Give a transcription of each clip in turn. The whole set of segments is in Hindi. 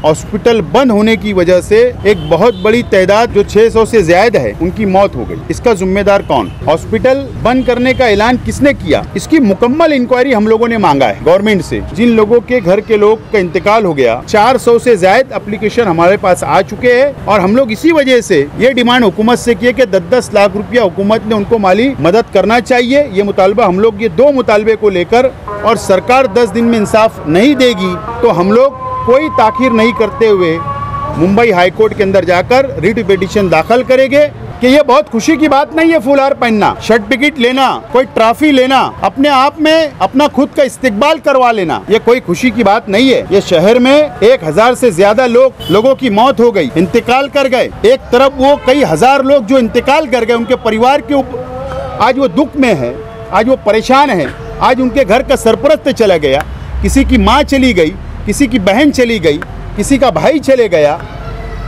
हॉस्पिटल बंद होने की वजह से एक बहुत बड़ी तादाद जो 600 से ज्यादा है उनकी मौत हो गई। इसका जिम्मेदार कौन? हॉस्पिटल बंद करने का ऐलान किसने किया? इसकी मुकम्मल इंक्वायरी हम लोगों ने मांगा है गवर्नमेंट से। जिन लोगों के घर के लोग का इंतकाल हो गया, 400 से ज्यादा एप्लीकेशन हमारे पास आ चुके हैं और हम लोग इसी वजह से ये डिमांड हुकूमत से किए कि 10-10 लाख रुपया हुकूमत ने उनको माली मदद करना चाहिए। ये मुतालबा हम लोग, ये 2 मुतालबे को लेकर, और सरकार 10 दिन में इंसाफ नहीं देगी तो हम लोग कोई ताखीर नहीं करते हुए मुंबई हाई कोर्ट के अंदर जाकर रिट पिटीशन दाखिल करेंगे कि ये बहुत खुशी की बात नहीं है फूलहार पहनना, सर्टिफिकेट लेना, कोई ट्रॉफी लेना, अपने आप में अपना खुद का इस्तिकबाल करवा लेना, ये कोई खुशी की बात नहीं है। ये शहर में 1000 से ज्यादा लोगों की मौत हो गई, इंतकाल कर गए। एक तरफ वो कई हजार लोग जो इंतकाल कर गए, उनके परिवार के ऊपर आज वो दुख में है, आज वो परेशान है, आज उनके घर का सरपरस्त चला गया, किसी की माँ चली गई, किसी की बहन चली गई, किसी का भाई चले गया,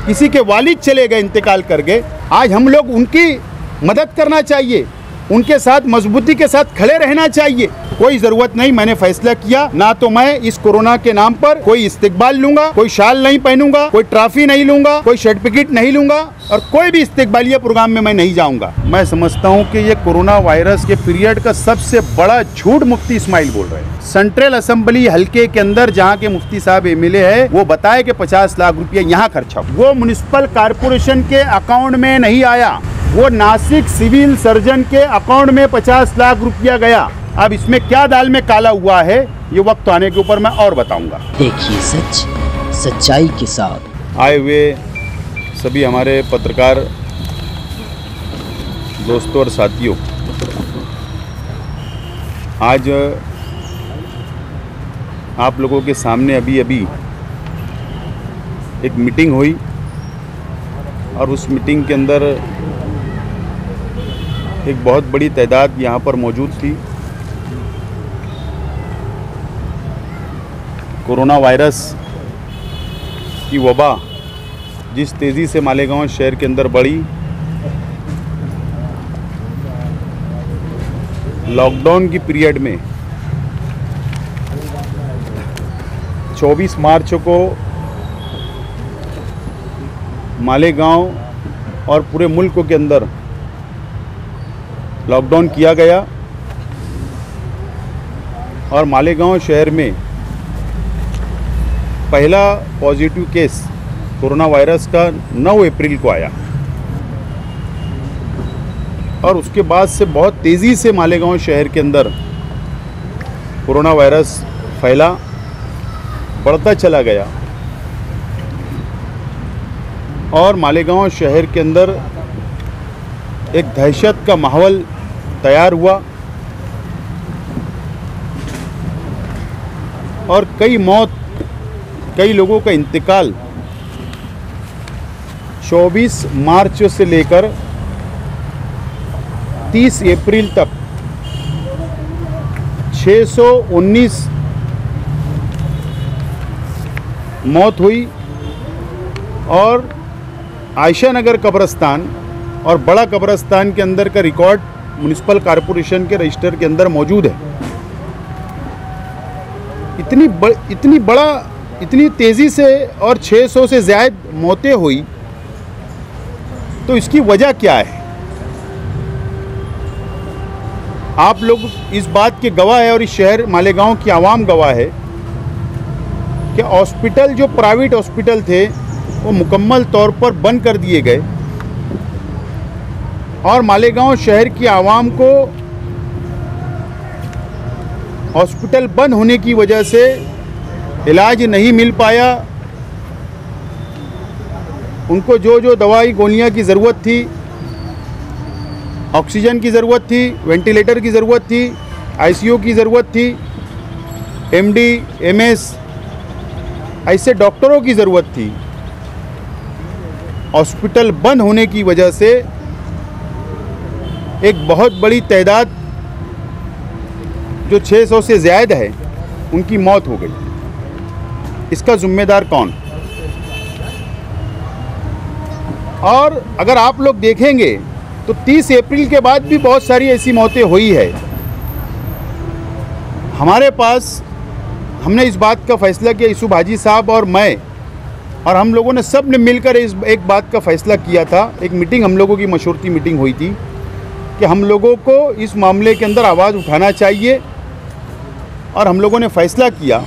किसी के वालिद चले गए इंतकाल कर गए। आज हम लोग उनकी मदद करना चाहिए, उनके साथ मजबूती के साथ खड़े रहना चाहिए। कोई जरूरत नहीं, मैंने फैसला किया, ना तो मैं इस कोरोना के नाम पर कोई इस्तिकबाल लूंगा, कोई शाल नहीं पहनूंगा, कोई ट्रॉफी नहीं लूंगा, कोई सर्टिफिकेट नहीं लूंगा और कोई भी इस्तिकबालिया प्रोग्राम में मैं नहीं जाऊंगा। मैं समझता हूं कि ये कोरोना वायरस के पीरियड का सबसे बड़ा झूठ मुफ्ती इस्माइल बोल रहे हैं। सेंट्रल असेंबली हल्के के अंदर जहां के मुफ्ती साहब एमएलए है, वो बताए कि 50 लाख रुपया यहाँ खर्चा, वो म्युनिसिपल कॉर्पोरेशन के अकाउंट में नहीं आया, वो नासिक सिविल सर्जन के अकाउंट में 50 लाख रुपया गया। अब इसमें क्या दाल में काला हुआ है, ये वक्त आने के ऊपर मैं और बताऊंगा। देखिए सच सच्चाई के साथ। आए हुए सभी हमारे पत्रकार दोस्तों और साथियों, आज आप लोगों के सामने अभी एक मीटिंग हुई और उस मीटिंग के अंदर एक बहुत बड़ी तादाद यहाँ पर मौजूद थी। कोरोना वायरस की वबा जिस तेज़ी से मालेगांव शहर के अंदर बढ़ी, लॉकडाउन की पीरियड में 24 मार्च को मालेगांव और पूरे मुल्क के अंदर लॉकडाउन किया गया और मालेगांव शहर में पहला पॉजिटिव केस कोरोना वायरस का 9 अप्रैल को आया और उसके बाद से बहुत तेज़ी से मालेगांव शहर के अंदर कोरोना वायरस फैला, बढ़ता चला गया और मालेगांव शहर के अंदर एक दहशत का माहौल तैयार हुआ और कई लोगों का इंतकाल 24 मार्च से लेकर 30 अप्रैल तक 619 मौत हुई और आयशा नगर कब्रिस्तान और बड़ा कब्रिस्तान के अंदर का रिकॉर्ड म्युनिसिपल कॉरपोरेशन के रजिस्टर के अंदर मौजूद है। इतनी तेज़ी से और 600 से ज़्यादा मौतें हुई, तो इसकी वजह क्या है? आप लोग इस बात के गवाह है और इस शहर मालेगांव की आवाम गवाह है कि हॉस्पिटल, जो प्राइवेट हॉस्पिटल थे, वो मुकम्मल तौर पर बंद कर दिए गए और मालेगांव शहर की आवाम को हॉस्पिटल बंद होने की वजह से इलाज नहीं मिल पाया। उनको जो दवाई गोलियां की ज़रूरत थी, ऑक्सीजन की ज़रूरत थी, वेंटिलेटर की ज़रूरत थी, आईसीयू की ज़रूरत थी, एमडी, एमएस ऐसे डॉक्टरों की ज़रूरत थी, हॉस्पिटल बंद होने की वजह से एक बहुत बड़ी तादाद जो 600 से ज़्यादा है उनकी मौत हो गई। इसका जिम्मेदार कौन? और अगर आप लोग देखेंगे तो 30 अप्रैल के बाद भी बहुत सारी ऐसी मौतें हुई है। हमारे पास, हमने इस बात का फैसला किया, यूसुफ हाजी साहब और मैं, और हम लोगों ने सब ने मिलकर इस एक बात का फैसला किया था। एक मीटिंग हम लोगों की मशवरती मीटिंग हुई थी कि हम लोगों को इस मामले के अंदर आवाज़ उठाना चाहिए, और हम लोगों ने फैसला किया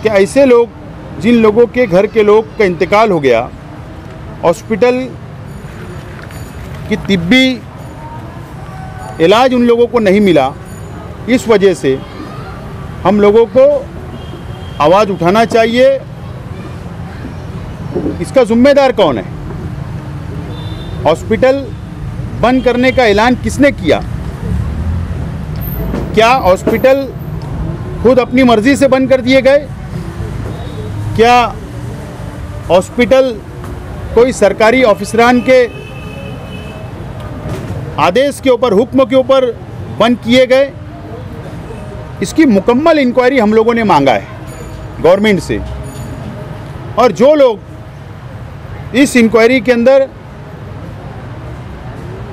कि ऐसे लोग जिन लोगों के घर के लोग का इंतकाल हो गया, हॉस्पिटल की तिब्बी इलाज उन लोगों को नहीं मिला, इस वजह से हम लोगों को आवाज़ उठाना चाहिए। इसका जिम्मेदार कौन है? हॉस्पिटल बंद करने का ऐलान किसने किया? क्या हॉस्पिटल खुद अपनी मर्जी से बंद कर दिए गए? क्या हॉस्पिटल कोई सरकारी ऑफिसरान के आदेश के ऊपर, हुक्म के ऊपर बंद किए गए? इसकी मुकम्मल इंक्वायरी हम लोगों ने मांगा है गवर्नमेंट से, और जो लोग इस इंक्वायरी के अंदर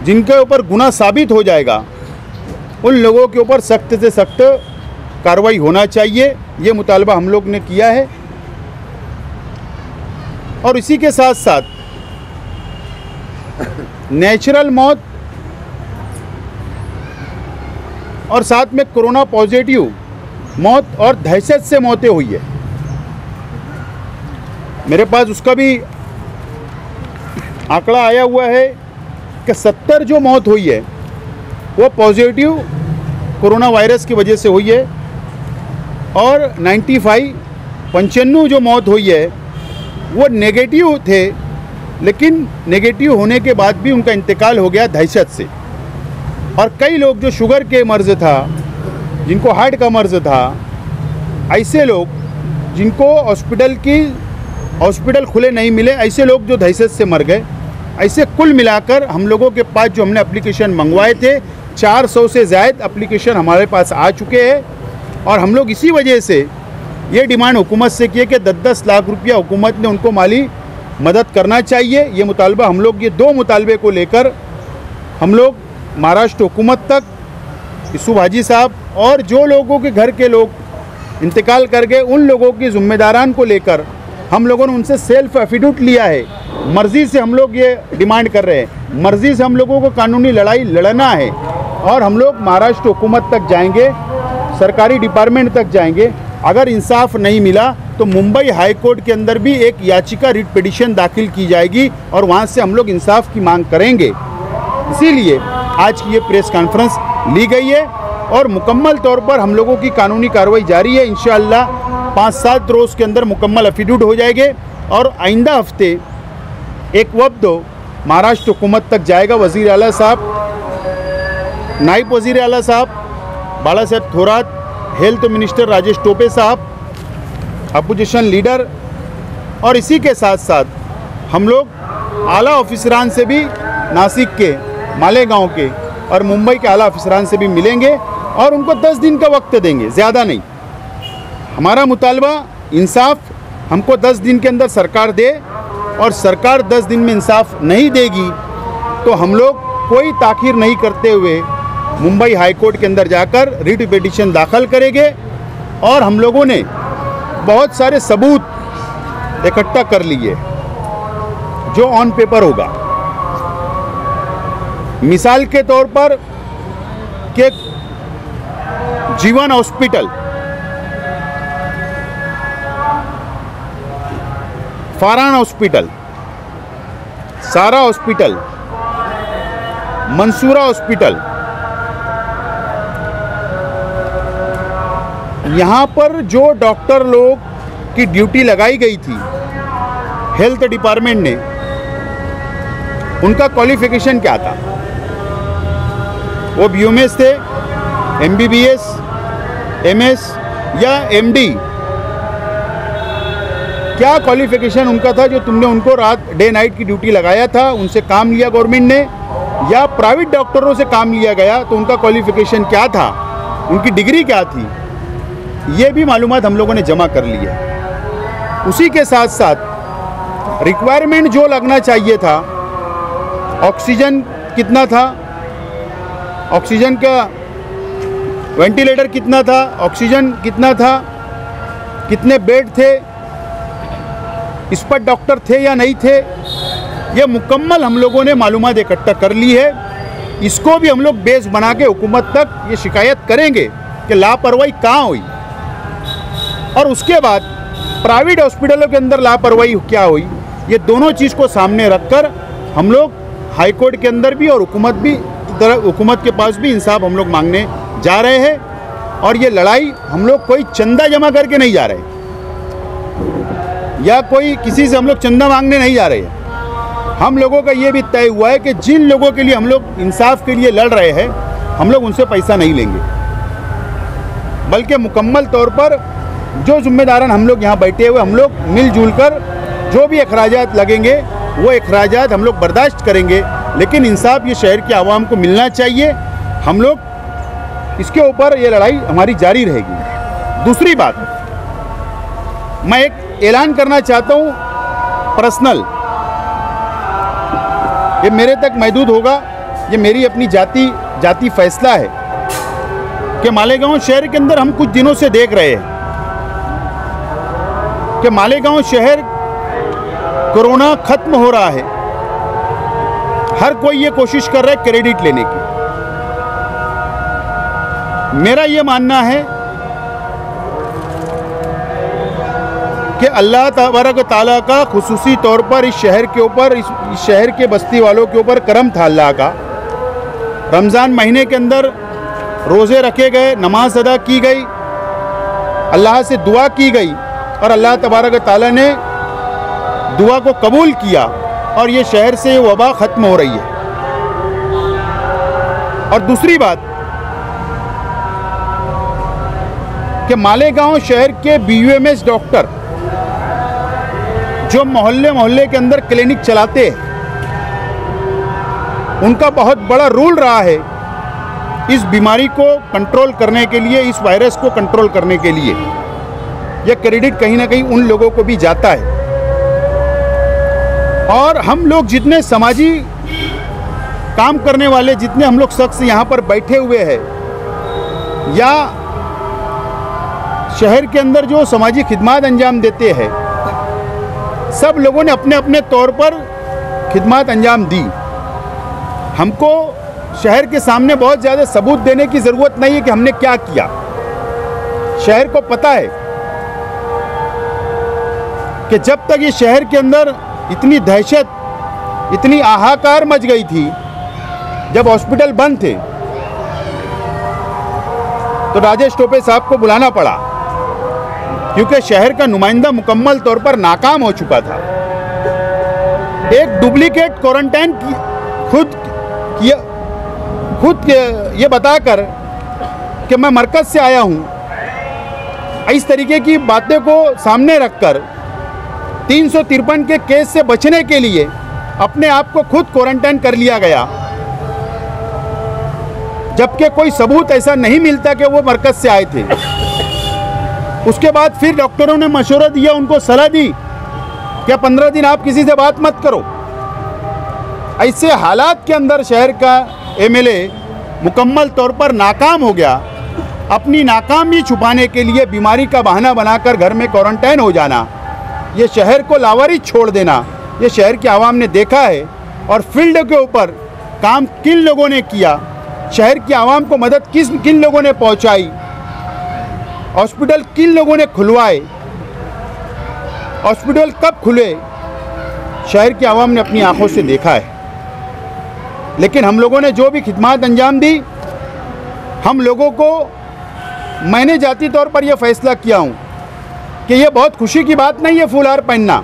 जिनके ऊपर गुनाह साबित हो जाएगा, उन लोगों के ऊपर सख्त से सख्त कार्रवाई होना चाहिए। ये मुतालबा हम लोग ने किया है। और इसी के साथ साथ नेचुरल मौत और साथ में कोरोना पॉजिटिव मौत और दहशत से मौतें हुई है, मेरे पास उसका भी आंकड़ा आया हुआ है कि 70 जो मौत हुई है वो पॉजिटिव कोरोना वायरस की वजह से हुई है, और 95 जो मौत हुई है वो नेगेटिव थे, लेकिन नेगेटिव होने के बाद भी उनका इंतकाल हो गया दहशत से। और कई लोग जो शुगर के मर्ज़ था, जिनको हार्ट का मर्ज़ था, ऐसे लोग जिनको हॉस्पिटल खुले नहीं मिले, ऐसे लोग जो दहशत से मर गए। ऐसे कुल मिलाकर हम लोगों के पास जो हमने एप्लीकेशन मंगवाए थे, 400 से ज़्यादा एप्लीकेशन हमारे पास आ चुके हैं। और हम लोग इसी वजह से ये डिमांड हुकूमत से किए कि 10-10 लाख रुपया हुकूमत ने उनको माली मदद करना चाहिए। ये मुतालबा हम लोग, ये 2 मुतालबे को लेकर हम लोग महाराष्ट्र हुकूमत तक, यूसुफ हाजी साहब और जो लोगों के घर के लोग इंतकाल कर गए, उन लोगों की ज़िम्मेदारान को लेकर हम लोगों ने उनसे सेल्फ एफिडेविट लिया है। मर्ज़ी से हम लोग ये डिमांड कर रहे हैं, मर्ज़ी से हम लोगों को कानूनी लड़ाई लड़ना है, और हम लोग महाराष्ट्र हुकूमत तक जाएंगे, सरकारी डिपार्टमेंट तक जाएंगे। अगर इंसाफ नहीं मिला तो मुंबई हाई कोर्ट के अंदर भी एक याचिका रिट पिटीशन दाखिल की जाएगी, और वहाँ से हम लोग इंसाफ की मांग करेंगे। इसीलिए आज की ये प्रेस कॉन्फ्रेंस ली गई है, और मुकम्मल तौर पर हम लोगों की कानूनी कार्रवाई जारी है। इंशाअल्लाह 5-7 रोज़ के अंदर मुकम्मल एफिडेविट हो जाएंगे, और आइंदा हफ्ते एक वफ्द महाराष्ट्र हुकूमत तक जाएगा। वज़ीर आला साहब, नायब वज़ीर आला साहब बाला साहब थोरात, हेल्थ मिनिस्टर राजेश टोपे साहब, अपोजिशन लीडर, और इसी के साथ साथ हम लोग आला ऑफिसरान से भी, नासिक के, मालेगांव के और मुंबई के आला ऑफिसरान से भी मिलेंगे, और उनको 10 दिन का वक्त देंगे, ज़्यादा नहीं। हमारा मुतालबा इंसाफ हमको 10 दिन के अंदर सरकार दे, और सरकार 10 दिन में इंसाफ नहीं देगी तो हम लोग कोई ताख़ीर नहीं करते हुए मुंबई हाई कोर्ट के अंदर जाकर रिट पिटीशन दाखिल करेंगे। और हम लोगों ने बहुत सारे सबूत इकट्ठा कर लिए जो ऑन पेपर होगा। मिसाल के तौर पर कि जीवन हॉस्पिटल, फारान हॉस्पिटल, सारा हॉस्पिटल, मंसूरा हॉस्पिटल, यहाँ पर जो डॉक्टर लोग की ड्यूटी लगाई गई थी हेल्थ डिपार्टमेंट ने, उनका क्वालिफिकेशन क्या था? वो BMS थे, MBBS, MS या MD? क्या क्वालिफिकेशन उनका था जो तुमने उनको रात डे नाइट की ड्यूटी लगाया था? उनसे काम लिया गवर्नमेंट ने, या प्राइवेट डॉक्टरों से काम लिया गया? तो उनका क्वालिफिकेशन क्या था, उनकी डिग्री क्या थी? ये भी मालूमात हम लोगों ने जमा कर ली है। उसी के साथ साथ रिक्वायरमेंट जो लगना चाहिए था, ऑक्सीजन कितना था, ऑक्सीजन का वेंटिलेटर कितना था, ऑक्सीजन कितना था, कितने बेड थे, इस पर डॉक्टर थे या नहीं थे, ये मुकम्मल हम लोगों ने मालूमात इकट्ठा कर ली है। इसको भी हम लोग बेस बना के हुकूमत तक ये शिकायत करेंगे कि लापरवाही कहाँ हुई, और उसके बाद प्राइवेट हॉस्पिटलों के अंदर लापरवाही क्या हुई, ये दोनों चीज़ को सामने रखकर हम लोग हाई कोर्ट के अंदर भी और हुकूमत के पास भी इंसाफ हम लोग मांगने जा रहे हैं। और ये लड़ाई हम लोग कोई चंदा जमा करके नहीं जा रहे या कोई किसी से हम लोग चंदा मांगने नहीं जा रहे हैं। हम लोगों का ये भी तय हुआ है कि जिन लोगों के लिए हम लोग इंसाफ के लिए लड़ रहे हैं, हम लोग उनसे पैसा नहीं लेंगे, बल्कि मुकम्मल तौर पर जो जिम्मेदारान हम लोग यहाँ बैठे हुए, हम लोग मिलजुल कर जो भी अखराजात लगेंगे वो अखराजात हम लोग बर्दाश्त करेंगे, लेकिन इंसाफ ये शहर के आवाम को मिलना चाहिए। हम लोग इसके ऊपर ये लड़ाई हमारी जारी रहेगी। दूसरी बात, मैं एक ऐलान करना चाहता हूँ पर्सनल, ये मेरे तक महदूद होगा, ये मेरी अपनी जाती फैसला है कि मालेगांव शहर के अंदर हम कुछ दिनों से देख रहे हैं कि मालेगांव शहर कोरोना खत्म हो रहा है। हर कोई ये कोशिश कर रहा है क्रेडिट लेने की। मेरा ये मानना है कि अल्लाह तबारक ताला का खुसूसी तौर पर इस शहर के ऊपर, इस शहर के बस्ती वालों के ऊपर करम था अल्लाह का। रमज़ान महीने के अंदर रोज़े रखे गए, नमाज अदा की गई, अल्लाह से दुआ की गई और अल्लाह तबारक ताला ने दुआ को कबूल किया और ये शहर से वबा ख़त्म हो रही है। और दूसरी बात कि मालेगांव शहर के BUMS डॉक्टर जो मोहल्ले के अंदर क्लिनिक चलाते हैं, उनका बहुत बड़ा रोल रहा है इस बीमारी को कंट्रोल करने के लिए, इस वायरस को कंट्रोल करने के लिए। यह क्रेडिट कहीं ना कहीं उन लोगों को भी जाता है। और हम लोग जितने समाजी काम करने वाले, जितने हम लोग शख्स यहाँ पर बैठे हुए हैं या शहर के अंदर जो समाजी खिदमत अंजाम देते हैं, सब लोगों ने अपने अपने तौर पर खिदमत अंजाम दी। हमको शहर के सामने बहुत ज़्यादा सबूत देने की ज़रूरत नहीं है कि हमने क्या किया। शहर को पता है कि जब तक ये शहर के अंदर इतनी दहशत, इतनी हाहाकार मच गई थी, जब हॉस्पिटल बंद थे तो राजेश टोपे साहब को बुलाना पड़ा, क्योंकि शहर का नुमाइंदा मुकम्मल तौर पर नाकाम हो चुका था। एक डुप्लीकेट क्वारंटाइन खुद ये बताकर कि मैं मरकज़ से आया हूँ, इस तरीके की बातें को सामने रखकर 353 के केस से बचने के लिए अपने आप को खुद क्वारंटाइन कर लिया गया, जबकि कोई सबूत ऐसा नहीं मिलता कि वो मरकज़ से आए थे। उसके बाद फिर डॉक्टरों ने मशवरा दिया, उनको सलाह दी कि 15 दिन आप किसी से बात मत करो। ऐसे हालात के अंदर शहर का MLA मुकम्मल तौर पर नाकाम हो गया। अपनी नाकामी छुपाने के लिए बीमारी का बहाना बनाकर घर में क्वारंटाइन हो जाना, ये शहर को लावारिस छोड़ देना, ये शहर के आवाम ने देखा है। और फील्ड के ऊपर काम किन लोगों ने किया, शहर की आवाम को मदद किन लोगों ने पहुंचाई, हॉस्पिटल किन लोगों ने खुलवाए, हॉस्पिटल कब खुले, शहर की आवाम ने अपनी आंखों से देखा है। लेकिन हम लोगों ने जो भी खिदमत अंजाम दी, हम लोगों को, मैंने जाती तौर पर यह फैसला किया हूँ कि यह बहुत खुशी की बात नहीं है फूलहार पहनना,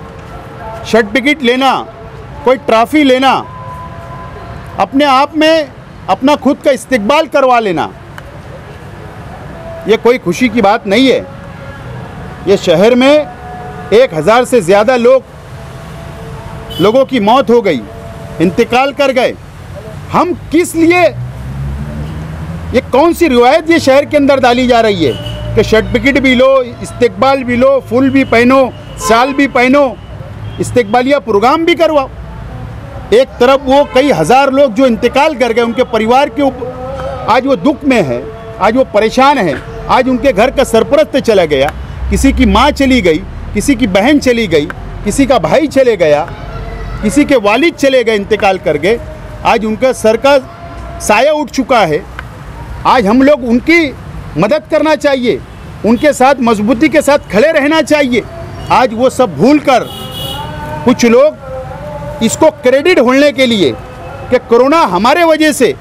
सर्टिफिकेट लेना, कोई ट्रॉफी लेना, अपने आप में अपना खुद का इस्तिकबाल करवा लेना, ये कोई खुशी की बात नहीं है। ये शहर में 1000 से ज़्यादा लोगों की मौत हो गई, इंतकाल कर गए। हम किस लिए, ये कौन सी रिवायत ये शहर के अंदर डाली जा रही है कि सर्टिफिकेट भी लो, इस्तिकबाल भी लो, फूल भी पहनो, शाल भी पहनो, इस्तिकबालिया प्रोग्राम भी करवाओ। एक तरफ वो कई हज़ार लोग जो इंतकाल कर गए, उनके परिवार के ऊपर आज वो दुख में है, आज वो परेशान है, आज उनके घर का सरपरस्त चला गया, किसी की माँ चली गई, किसी की बहन चली गई, किसी का भाई चले गया, किसी के वालिद चले गए इंतकाल कर गए, आज उनका सर का साया उठ चुका है। आज हम लोग उनकी मदद करना चाहिए, उनके साथ मजबूती के साथ खड़े रहना चाहिए। आज वो सब भूलकर कुछ लोग इसको क्रेडिट होने के लिए कि कोरोना हमारे वजह से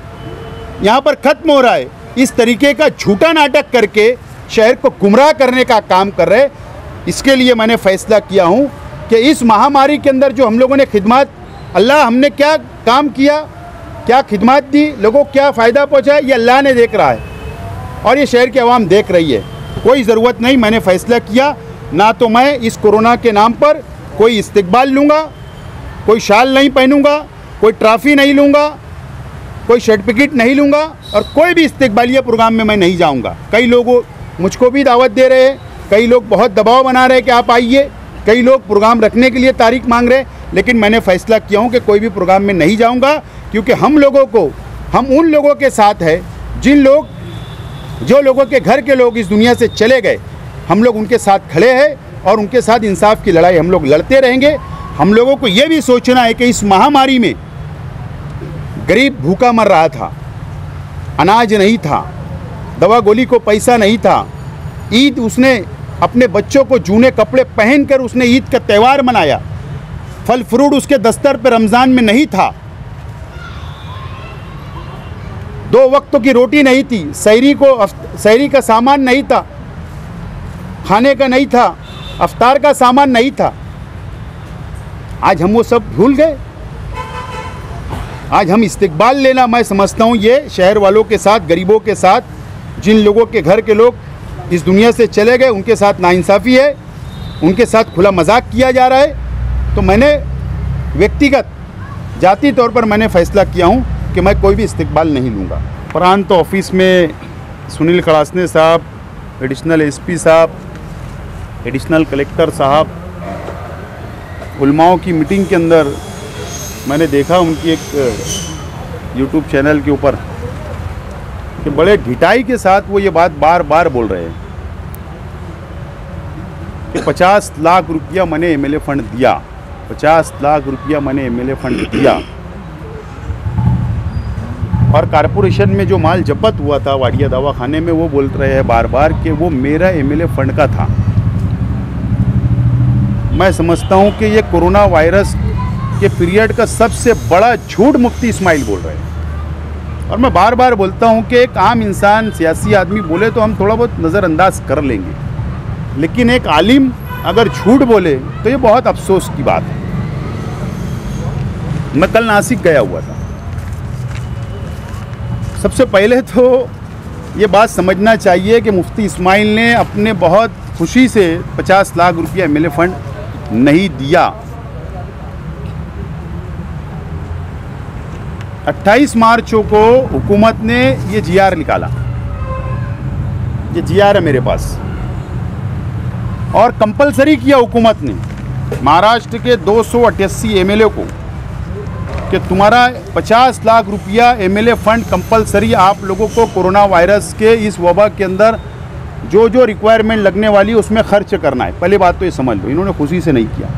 यहाँ पर ख़त्म हो रहा है, इस तरीके का झूठा नाटक करके शहर को गुमराह करने का काम कर रहे। इसके लिए मैंने फ़ैसला किया हूँ कि इस महामारी के अंदर जो हम लोगों ने खिदमत, अल्लाह हमने क्या काम किया, क्या खिदमत दी, लोगों को क्या फ़ायदा पहुँचा, ये अल्लाह ने देख रहा है और ये शहर की आवाम देख रही है। कोई ज़रूरत नहीं, मैंने फ़ैसला किया ना तो मैं इस कोरोना के नाम पर कोई इस्तकबाल लूँगा, कोई शाल नहीं पहनूँगा, कोई ट्रॉफ़ी नहीं लूँगा, कोई सर्टिफिकेट नहीं लूँगा और कोई भी इस्तकबालिया प्रोग्राम में मैं नहीं जाऊँगा। कई लोग मुझको भी दावत दे रहे हैं, कई लोग बहुत दबाव बना रहे हैं कि आप आइए, कई लोग प्रोग्राम रखने के लिए तारीख मांग रहे हैं, लेकिन मैंने फ़ैसला किया हूँ कि कोई भी प्रोग्राम में नहीं जाऊँगा, क्योंकि हम उन लोगों के साथ है जो लोगों के घर के लोग इस दुनिया से चले गए, हम लोग उनके साथ खड़े हैं और उनके साथ इंसाफ की लड़ाई हम लोग लड़ते रहेंगे। हम लोगों को ये भी सोचना है कि इस महामारी में गरीब भूखा मर रहा था, अनाज नहीं था, दवा गोली को पैसा नहीं था। ईद उसने अपने बच्चों को जूने कपड़े पहनकर उसने ईद का त्यौहार मनाया। फल फ्रूट उसके दस्तर पर रमज़ान में नहीं था, 2 वक्तों की रोटी नहीं थी, सहरी का सामान नहीं था, खाने का नहीं था, अफ्तार का सामान नहीं था। आज हम वो सब भूल गए। आज हम इस्तकबाल लेना, मैं समझता हूँ ये शहर वालों के साथ, गरीबों के साथ, जिन लोगों के घर के लोग इस दुनिया से चले गए, उनके साथ नाइंसाफ़ी है, उनके साथ खुला मजाक किया जा रहा है। तो मैंने व्यक्तिगत जाती तौर पर मैंने फ़ैसला किया हूँ कि मैं कोई भी इस्तकबाल नहीं लूँगा। प्रांत ऑफिस में सुनील खड़ासने साहब, एडिशनल एसपी साहब, एडिशनल कलेक्टर साहब, उलमाओं की मीटिंग के अंदर मैंने देखा उनकी एक यूट्यूब चैनल के ऊपर कि बड़े ढिठाई के साथ वो ये बात बार बार बोल रहे हैं कि 50 लाख रुपया मैंने एमएलए फंड दिया, 50 लाख रुपया मैंने एमएलए फंड दिया। और कारपोरेशन में जो माल जब्त हुआ था वाडिया दवाखाने में, वो बोल रहे हैं बार बार कि वो मेरा एमएलए फंड का था। मैं समझता हूँ कि ये कोरोना वायरस के पीरियड का सबसे बड़ा झूठ मुफ्ती इस्माइल बोल रहे हैं। और मैं बार बार बोलता हूँ कि एक आम इंसान, सियासी आदमी बोले तो हम थोड़ा बहुत नज़रअंदाज कर लेंगे, लेकिन एक आलिम अगर झूठ बोले तो ये बहुत अफसोस की बात है। मैं कल नासिक गया हुआ था। सबसे पहले तो ये बात समझना चाहिए कि मुफ्ती इस्माइल ने अपने बहुत खुशी से 50 लाख रुपया एमएलए फंड नहीं दिया। 28 मार्च को हुकूमत ने ये जीआर निकाला, ये जीआर है मेरे पास, और कंपलसरी किया हुकूमत ने महाराष्ट्र के 288 एमएलए को कि तुम्हारा 50 लाख रुपया एमएलए फंड कंपलसरी आप लोगों को कोरोना वायरस के इस वबा के अंदर जो जो रिक्वायरमेंट लगने वाली है उसमें खर्च करना है। पहली बात तो ये समझ लो, इन्होंने खुशी से नहीं किया।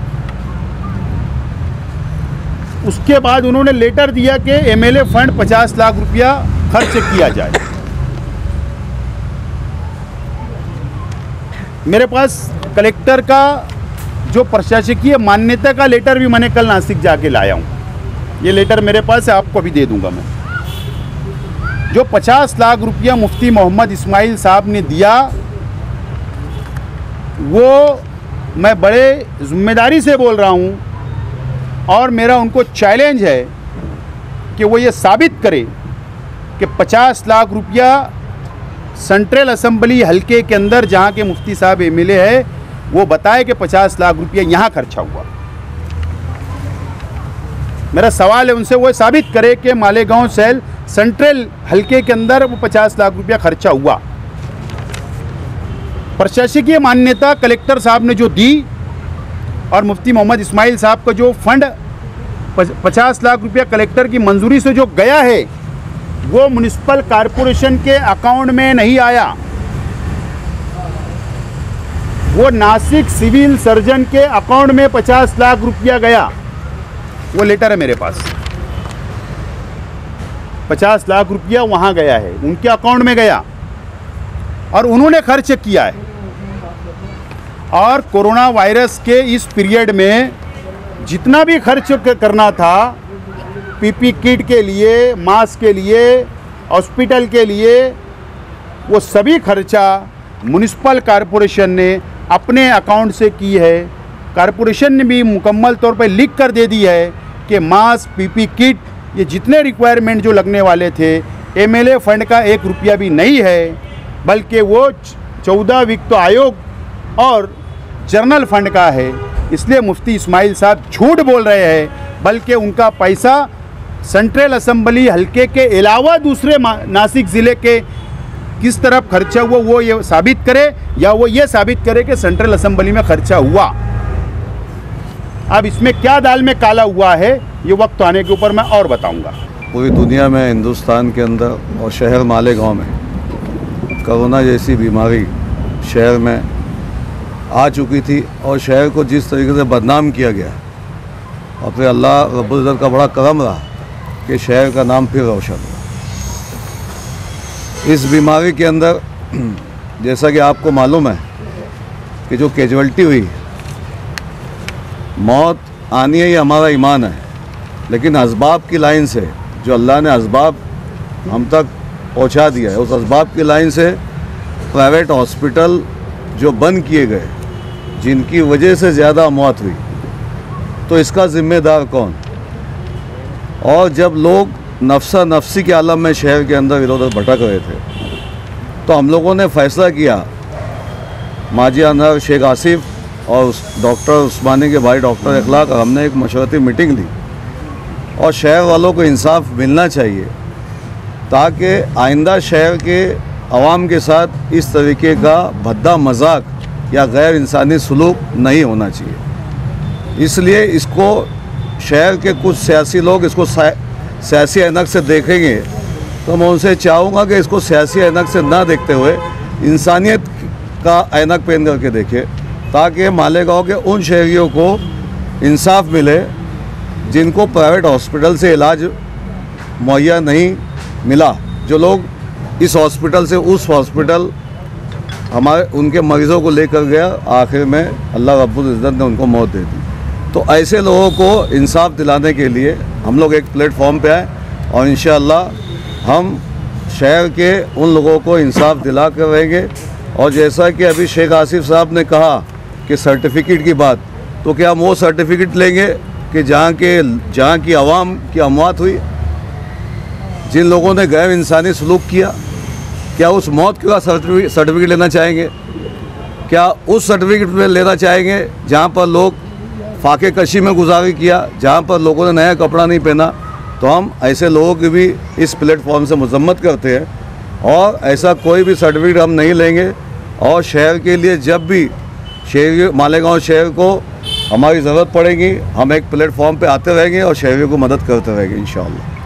उसके बाद उन्होंने लेटर दिया कि एमएलए फंड 50 लाख रुपया खर्च किया जाए। मेरे पास कलेक्टर का जो प्रशासकीय मान्यता का लेटर भी मैंने कल नासिक जाके लाया हूँ। ये लेटर मेरे पास है, आपको भी दे दूंगा मैं। जो 50 लाख रुपया मुफ्ती मोहम्मद इस्माइल साहब ने दिया, वो मैं बड़े जिम्मेदारी से बोल रहा हूँ और मेरा उनको चैलेंज है कि वो ये साबित करे कि 50 लाख रुपया सेंट्रल असेंबली हलके के अंदर जहाँ के मुफ्ती साहब एमएलए है, वो बताए कि 50 लाख रुपया यहाँ खर्चा हुआ। मेरा सवाल है उनसे, वो साबित करे कि मालेगांव सेल सेंट्रल हलके के अंदर वो 50 लाख रुपया खर्चा हुआ। प्रशासकीय मान्यता कलेक्टर साहब ने जो दी और मुफ्ती मोहम्मद इस्माइल साहब का जो फंड 50 लाख रुपया कलेक्टर की मंजूरी से जो गया है, वो म्युनिसिपल कॉरपोरेशन के अकाउंट में नहीं आया, वो नासिक सिविल सर्जन के अकाउंट में 50 लाख रुपया गया। वो लेटर है मेरे पास। 50 लाख रुपया वहाँ गया है, उनके अकाउंट में गया और उन्होंने खर्च किया है। और कोरोना वायरस के इस पीरियड में जितना भी खर्च करना था, पीपी किट के लिए, मास्क के लिए, हॉस्पिटल के लिए, वो सभी खर्चा म्युनिसिपल कॉरपोरेशन ने अपने अकाउंट से की है। कॉरपोरेशन ने भी मुकम्मल तौर पर लिख कर दे दी है कि मास्क, पीपी किट, ये जितने रिक्वायरमेंट जो लगने वाले थे, एमएलए फंड का 1 रुपया भी नहीं है, बल्कि वो 14 वित्त आयोग और जनरल फंड का है। इसलिए मुफ्ती इस्माइल साहब झूठ बोल रहे हैं, बल्कि उनका पैसा सेंट्रल असेंबली हलके के अलावा दूसरे नासिक ज़िले के किस तरफ खर्चा हुआ वो ये साबित करे, या वो ये साबित करे कि सेंट्रल असेंबली में खर्चा हुआ। अब इसमें क्या दाल में काला हुआ है, ये वक्त आने के ऊपर मैं और बताऊंगा। पूरी दुनिया में, हिंदुस्तान के अंदर और शहर मालेगांव में कोरोना जैसी बीमारी शहर में आ चुकी थी और शहर को जिस तरीके से बदनाम किया गया, और फिर अल्लाह रब्बुल इज़्ज़त का बड़ा करम रहा कि शहर का नाम फिर रोशन हुआ। इस बीमारी के अंदर जैसा कि आपको मालूम है कि जो कैजुअल्टी हुई, मौत आनी है, ये हमारा ईमान है, लेकिन असबाब की लाइन से जो अल्लाह ने असबाब हम तक पहुंचा दिया है, उस असबाब की लाइन से प्राइवेट हॉस्पिटल जो बंद किए गए, जिनकी वजह से ज़्यादा मौत हुई, तो इसका ज़िम्मेदार कौन? और जब लोग नफ्सा नफ्सी के आलम में शहर के अंदर इधर उधर भटक रहे थे, तो हम लोगों ने फ़ैसला किया, माजी अनवर शेख आसिफ और डॉक्टर उस्मानी के भाई डॉक्टर इखलाक, और हमने एक मशवरती मीटिंग ली, और शहर वालों को इंसाफ मिलना चाहिए ताकि आइंदा शहर के अवाम के साथ इस तरीके का भद्दा मजाक या गैर इंसानी सलूक नहीं होना चाहिए। इसलिए इसको शहर के कुछ सियासी लोग इसको सियासी ऐनक से देखेंगे, तो मैं उनसे चाहूँगा कि इसको सियासी ऐनक से ना देखते हुए इंसानियत का ऐनक पहन करके देखें, ताकि मालेगांव के उन शहरियों को इंसाफ मिले जिनको प्राइवेट हॉस्पिटल से इलाज मुहैया नहीं मिला। जो लोग इस हॉस्पिटल से उस हॉस्पिटल हमारे उनके मरीज़ों को लेकर गया, आखिर में अल्लाह रब्बुल इज़्ज़त ने उनको मौत दे दी। तो ऐसे लोगों को इंसाफ दिलाने के लिए हम लोग एक प्लेटफॉर्म पे आए, और इंशाअल्लाह हम शहर के उन लोगों को इंसाफ दिला कर रहेंगे। और जैसा कि अभी शेख आसिफ साहब ने कहा कि सर्टिफिकेट की बात, तो क्या हम वो सर्टिफिकेट लेंगे कि जहाँ की आवाम की अमवात हुई, जिन लोगों ने गैर इंसानी सलूक किया, क्या उस मौत का सर्टिफिकेट लेना चाहेंगे? क्या उस सर्टिफिकेट में लेना चाहेंगे जहाँ पर लोग फाके कशी में गुजारी किया, जहाँ पर लोगों ने नया कपड़ा नहीं पहना? तो हम ऐसे लोगों की भी इस प्लेटफॉर्म से मजम्मत करते हैं, और ऐसा कोई भी सर्टिफिकेट हम नहीं लेंगे। और शहर के लिए जब भी शहर मालेगांव शहर को हमारी ज़रूरत पड़ेगी, हम एक प्लेटफॉर्म पे आते रहेंगे और शहरियों को मदद करते रहेंगे इंशाअल्लाह।